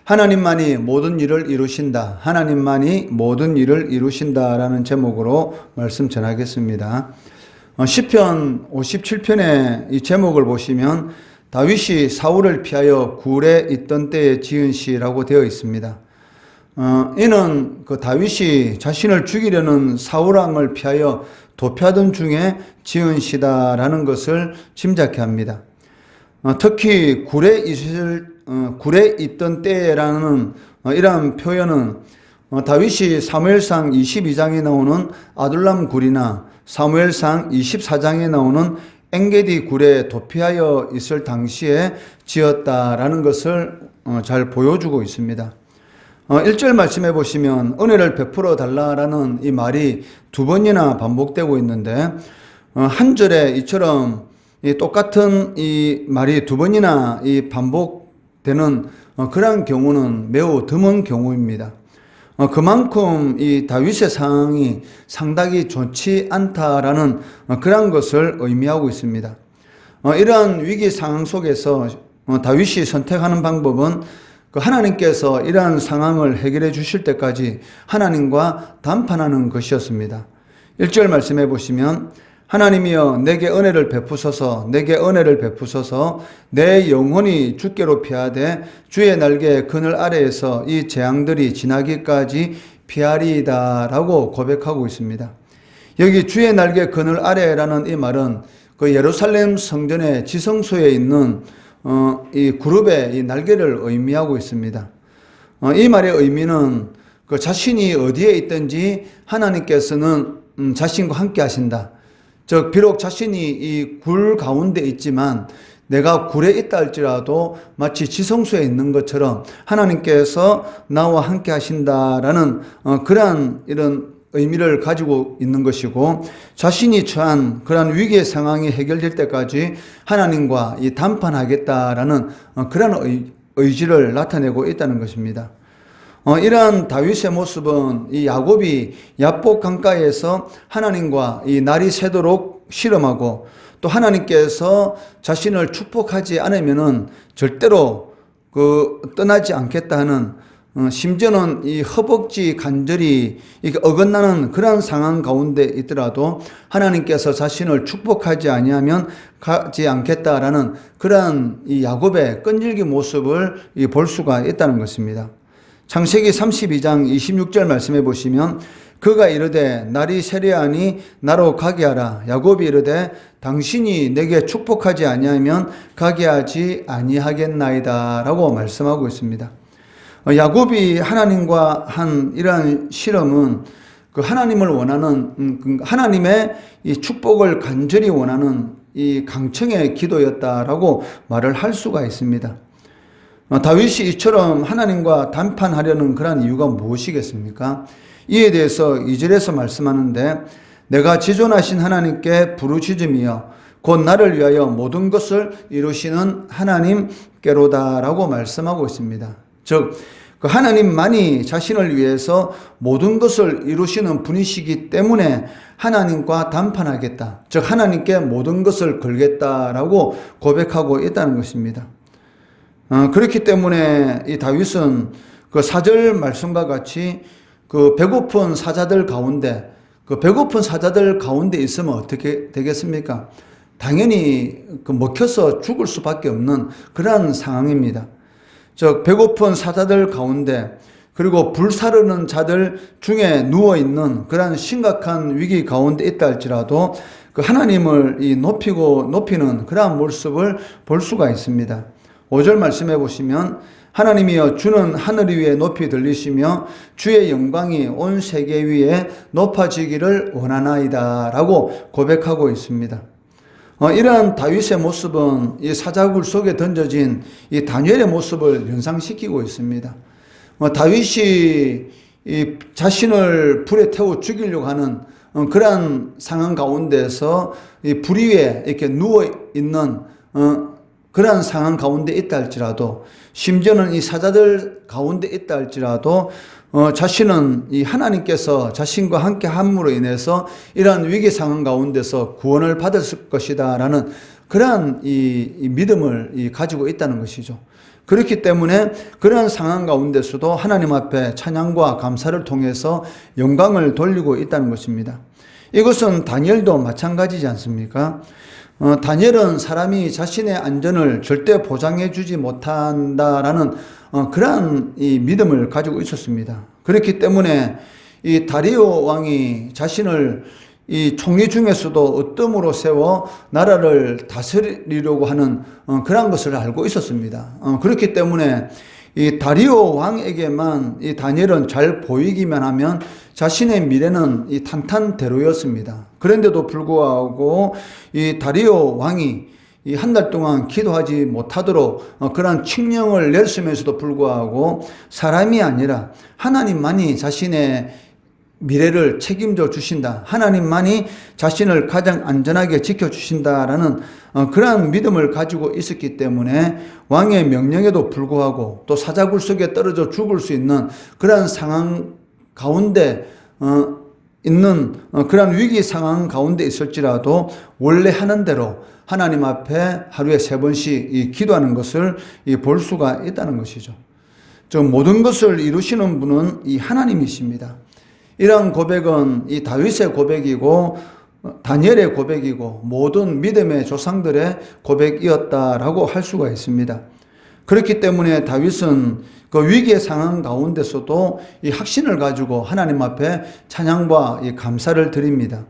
하나님만이 모든 일을 이루신다. 하나님만이 모든 일을 이루신다라는 제목으로 말씀 전하겠습니다. 시편 57편의 이 제목을 보시면 다윗이 사울을 피하여 굴에 있던 때에 지은 시라고 되어 있습니다. 이는 그 다윗이 자신을 죽이려는 사울 왕을 피하여 도피하던 중에 지은 시다라는 것을 짐작케 합니다. 특히 굴에 있던 때라는 이러한 표현은 다윗이 사무엘상 22장에 나오는 아둘람 굴이나 사무엘상 24장에 나오는 엔게디 굴에 도피하여 있을 당시에 지었다라는 것을 잘 보여주고 있습니다. 1절 말씀해 보시면 은혜를 베풀어 달라라는 이 말이 두 번이나 반복되고 있는데 한 절에 이처럼 똑같은 이 말이 두 번이나 이 반복되는 그러한 경우는 매우 드문 경우입니다. 그만큼 이 다윗의 상황이 상당히 좋지 않다라는 그런 것을 의미하고 있습니다. 이러한 위기 상황 속에서 다윗이 선택하는 방법은 하나님께서 이러한 상황을 해결해 주실 때까지 하나님과 담판하는 것이었습니다. 1절 말씀해 보시면 하나님이여 내게 은혜를 베푸소서 내게 은혜를 베푸소서 내 영혼이 주께로 피하되 주의 날개 그늘 아래에서 이 재앙들이 지나기까지 피하리이다 라고 고백하고 있습니다. 여기 주의 날개 그늘 아래라는 이 말은 그 예루살렘 성전의 지성소에 있는 이 그룹의 이 날개를 의미하고 있습니다. 이 말의 의미는 그 자신이 어디에 있든지 하나님께서는 자신과 함께 하신다. 즉 비록 자신이 이 굴 가운데 있지만 내가 굴에 있다 할지라도 마치 지성소에 있는 것처럼 하나님께서 나와 함께 하신다라는 그러한 이런 의미를 가지고 있는 것이고 자신이 처한 그러한 위기의 상황이 해결될 때까지 하나님과 이 담판하겠다라는 그러한 의지를 나타내고 있다는 것입니다. 이러한 다윗의 모습은 이 야곱이 야복 강가에서 하나님과 이 날이 새도록 실험하고 또 하나님께서 자신을 축복하지 않으면은 절대로 떠나지 않겠다 하는 심지어는 이 허벅지 관절이 어긋나는 그러한 상황 가운데 있더라도 하나님께서 자신을 축복하지 아니하면 가지 않겠다라는 그러한 이 야곱의 끈질긴 모습을 볼 수가 있다는 것입니다. 창세기 32장 26절 말씀해 보시면 그가 이르되 날이 세려하니 나로 가게 하라. 야곱이 이르되 당신이 내게 축복하지 아니하면 가게 하지 아니하겠나이다 라고 말씀하고 있습니다. 야곱이 하나님과 한 이러한 실험은 그 하나님을 원하는 하나님의 이 축복을 간절히 원하는 이 강청의 기도였다라고 말을 할 수가 있습니다. 다윗이 이처럼 하나님과 담판하려는 그런 이유가 무엇이겠습니까? 이에 대해서 2절에서 말씀하는데 내가 지존하신 하나님께 부르짖으며 곧 나를 위하여 모든 것을 이루시는 하나님께로다라고 말씀하고 있습니다. 즉 그 하나님만이 자신을 위해서 모든 것을 이루시는 분이시기 때문에 하나님과 담판하겠다. 즉 하나님께 모든 것을 걸겠다라고 고백하고 있다는 것입니다. 그렇기 때문에 이 다윗은 그 4절 말씀과 같이 그 배고픈 사자들 가운데 있으면 어떻게 되겠습니까? 당연히 그 먹혀서 죽을 수밖에 없는 그러한 상황입니다. 즉 배고픈 사자들 가운데 그리고 불사르는 자들 중에 누워있는 그러한 심각한 위기 가운데 있다 할지라도 그 하나님을 높이는 그러한 모습을 볼 수가 있습니다. 5절 말씀해 보시면 하나님이여 주는 하늘 위에 높이 들리시며 주의 영광이 온 세계 위에 높아지기를 원하나이다 라고 고백하고 있습니다. 이러한 다윗의 모습은 이 사자굴 속에 던져진 이 다니엘의 모습을 연상시키고 있습니다. 다윗이 이 자신을 불에 태워 죽이려고 하는 그러한 상황 가운데서 이 불 위에 이렇게 누워 있는 그러한 상황 가운데 있다 할지라도 심지어는 이 사자들 가운데 있다 할지라도 자신은 이 하나님께서 자신과 함께 함으로 인해서 이러한 위기 상황 가운데서 구원을 받을 것이다 라는 그러한 이 믿음을 가지고 있다는 것이죠. 그렇기 때문에 그러한 상황 가운데서도 하나님 앞에 찬양과 감사를 통해서 영광을 돌리고 있다는 것입니다. 이것은 다니엘도 마찬가지지 않습니까? 다니엘은 사람이 자신의 안전을 절대 보장해 주지 못한다라는 그러한 이 믿음을 가지고 있었습니다. 그렇기 때문에 이 다리오 왕이 자신을 이 총리 중에서도 어뜸으로 세워 나라를 다스리려고 하는 그런 것을 알고 있었습니다. 그렇기 때문에 이 다리오 왕에게만 이 다니엘은 잘 보이기만 하면 자신의 미래는 이 탄탄대로였습니다. 그런데도 불구하고 이 다리오 왕이 이 한 달 동안 기도하지 못하도록 그러한 칙령을 냈으면서도 불구하고 사람이 아니라 하나님만이 자신의 미래를 책임져 주신다. 하나님만이 자신을 가장 안전하게 지켜주신다라는 그러한 믿음을 가지고 있었기 때문에 왕의 명령에도 불구하고 또 사자굴 속에 떨어져 죽을 수 있는 그러한 상황 가운데 있는 그러한 위기 상황 가운데 있을지라도 원래 하는 대로 하나님 앞에 하루에 3번씩 기도하는 것을 볼 수가 있다는 것이죠. 모든 것을 이루시는 분은 이 하나님이십니다. 이러한 고백은 이 다윗의 고백이고 다니엘의 고백이고 모든 믿음의 조상들의 고백이었다라고 할 수가 있습니다. 그렇기 때문에 다윗은 그 위기의 상황 가운데서도 이 확신을 가지고 하나님 앞에 찬양과 이 감사를 드립니다.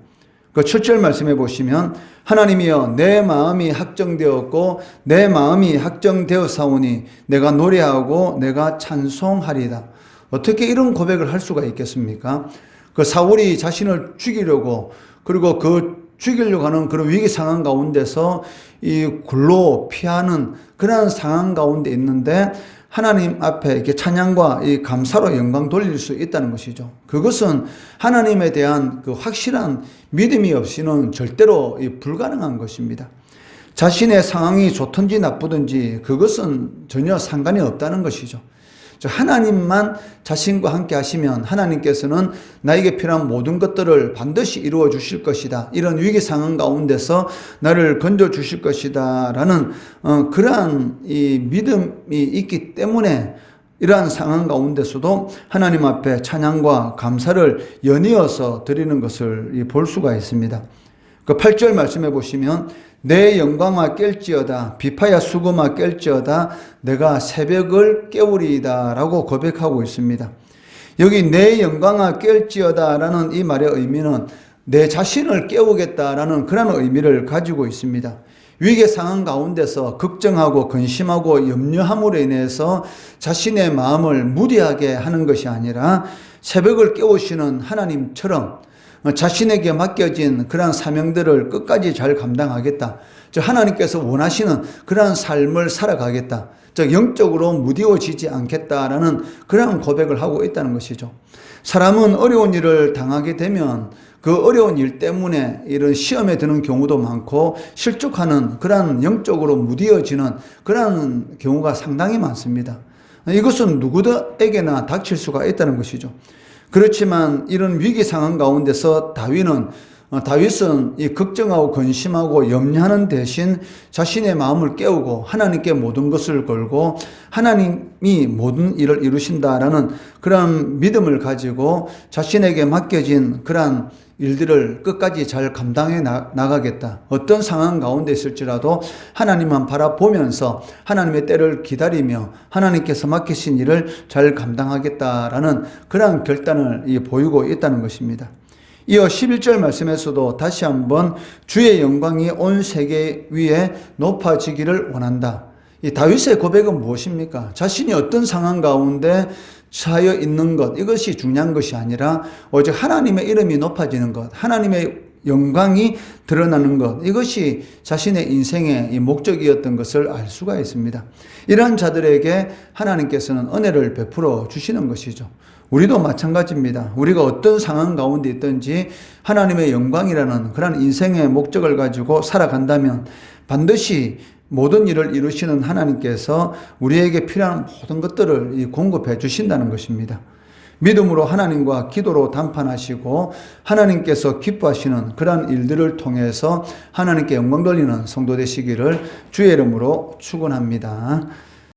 그 7절 말씀해 보시면 하나님이여 내 마음이 확정되었고 내 마음이 확정되었사오니 내가 노래하고 내가 찬송하리다. 어떻게 이런 고백을 할 수가 있겠습니까? 그 사울이 자신을 죽이려고 그리고 그 죽이려고 하는 그런 위기 상황 가운데서 이 굴로 피하는 그런 상황 가운데 있는데 하나님 앞에 이렇게 찬양과 이 감사로 영광 돌릴 수 있다는 것이죠. 그것은 하나님에 대한 그 확실한 믿음이 없이는 절대로 불가능한 것입니다. 자신의 상황이 좋든지 나쁘든지 그것은 전혀 상관이 없다는 것이죠. 하나님만 자신과 함께 하시면 하나님께서는 나에게 필요한 모든 것들을 반드시 이루어 주실 것이다. 이런 위기 상황 가운데서 나를 건져 주실 것이다. 라는 그러한 이 믿음이 있기 때문에 이러한 상황 가운데서도 하나님 앞에 찬양과 감사를 연이어서 드리는 것을 볼 수가 있습니다. 그 8절 말씀해 보시면 내 영광아 깰지어다 비파야 수금아 깰지어다 내가 새벽을 깨우리이다 라고 고백하고 있습니다. 여기 내 영광아 깰지어다 라는 이 말의 의미는 내 자신을 깨우겠다라는 그런 의미를 가지고 있습니다. 위기 상황 가운데서 걱정하고 근심하고 염려함으로 인해서 자신의 마음을 무디하게 하는 것이 아니라 새벽을 깨우시는 하나님처럼 자신에게 맡겨진 그러한 사명들을 끝까지 잘 감당하겠다. 하나님께서 원하시는 그러한 삶을 살아가겠다. 영적으로 무디워지지 않겠다라는 그러한 고백을 하고 있다는 것이죠. 사람은 어려운 일을 당하게 되면 그 어려운 일 때문에 이런 시험에 드는 경우도 많고 실족하는 그러한 영적으로 무디워지는 그러한 경우가 상당히 많습니다. 이것은 누구에게나 닥칠 수가 있다는 것이죠. 그렇지만 이런 위기 상황 가운데서 다윗은 이 걱정하고 근심하고 염려하는 대신 자신의 마음을 깨우고 하나님께 모든 것을 걸고 하나님이 모든 일을 이루신다라는 그런 믿음을 가지고 자신에게 맡겨진 그러한 일들을 끝까지 잘 감당해 나가겠다. 어떤 상황 가운데 있을지라도 하나님만 바라보면서 하나님의 때를 기다리며 하나님께서 맡기신 일을 잘 감당하겠다라는 그러한 결단을 보이고 있다는 것입니다. 이어 11절 말씀에서도 다시 한번 주의 영광이 온 세계 위에 높아지기를 원한다. 이 다윗의 고백은 무엇입니까? 자신이 어떤 상황 가운데 처하여 있는 것, 이것이 중요한 것이 아니라 오직 하나님의 이름이 높아지는 것, 하나님의 영광이 드러나는 것, 이것이 자신의 인생의 이 목적이었던 것을 알 수가 있습니다. 이러한 자들에게 하나님께서는 은혜를 베풀어 주시는 것이죠. 우리도 마찬가지입니다. 우리가 어떤 상황 가운데 있든지 하나님의 영광이라는 그런 인생의 목적을 가지고 살아간다면 반드시 모든 일을 이루시는 하나님께서 우리에게 필요한 모든 것들을 공급해 주신다는 것입니다. 믿음으로 하나님과 기도로 담판하시고 하나님께서 기뻐하시는 그러한 일들을 통해서 하나님께 영광 돌리는 성도 되시기를 주의 이름으로 축원합니다.